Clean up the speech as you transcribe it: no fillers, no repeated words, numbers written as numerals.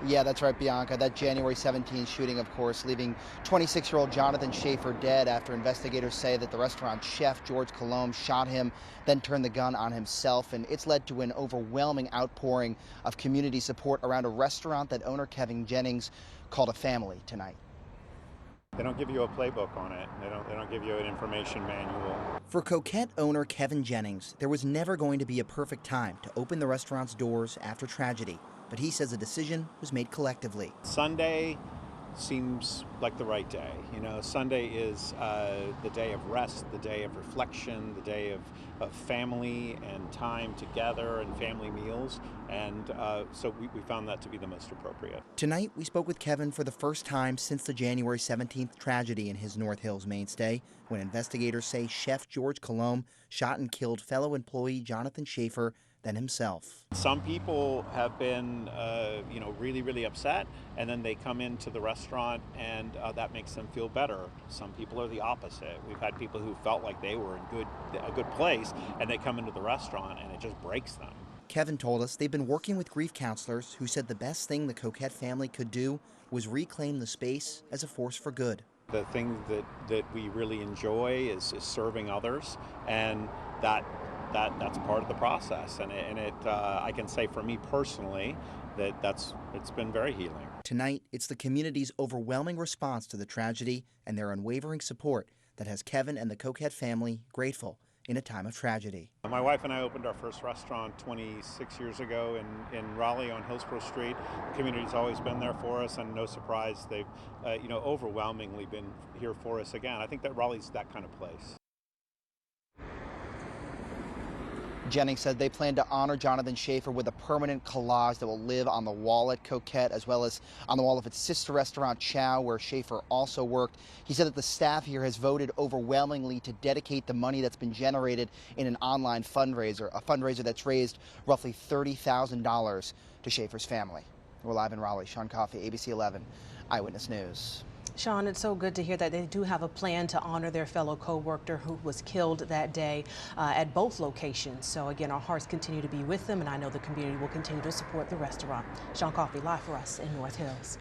Yeah, that's right, Bianca. That January 17th shooting, of course, leaving 26-year-old Jonathan Schaefer dead after investigators say that the restaurant chef, George Colomb, shot him, then turned the gun on himself. And it's led to an overwhelming outpouring of community support around a restaurant that owner Kevin Jennings called a family tonight. They don't give you a playbook on it. They don't give you an information manual. For Coquette owner Kevin Jennings, there was never going to be a perfect time to open the restaurant's doors after tragedy, but he says a decision was made collectively. Sunday seems like the right day. You know, Sunday is the day of rest, the day of reflection, the day of family and time together and family meals. And so we found that to be the most appropriate. Tonight, we spoke with Kevin for the first time since the January 17th tragedy in his North Hills mainstay, when investigators say Chef George Colomb shot and killed fellow employee Jonathan Schaefer, then himself. Some people have been, really, really upset, and then they come into the restaurant and that makes them feel better. Some people are the opposite. We've had people who felt like they were in a good place, and they come into the restaurant and it just breaks them. Kevin told us they've been working with grief counselors who said the best thing the Coquette family could do was reclaim the space as a force for good. The thing that we really enjoy is serving others, and that's part of the process, and I can say for me personally that it's been very healing. Tonight, it's the community's overwhelming response to the tragedy and their unwavering support that has Kevin and the Coquette family grateful in a time of tragedy. My wife and I opened our first restaurant 26 years ago in Raleigh on Hillsborough Street. The community's always been there for us, and no surprise, they've overwhelmingly been here for us again. I think that Raleigh's that kind of place. Jennings said they plan to honor Jonathan Schaefer with a permanent collage that will live on the wall at Coquette, as well as on the wall of its sister restaurant, Chow, where Schaefer also worked. He said that the staff here has voted overwhelmingly to dedicate the money that's been generated in an online fundraiser, a fundraiser that's raised roughly $30,000 to Schaefer's family. We're live in Raleigh. Sean Coffey, ABC 11 Eyewitness News. Sean, it's so good to hear that they do have a plan to honor their fellow co-worker who was killed that day at both locations. So again, our hearts continue to be with them, and I know the community will continue to support the restaurant. Sean Coffey, live for us in North Hills.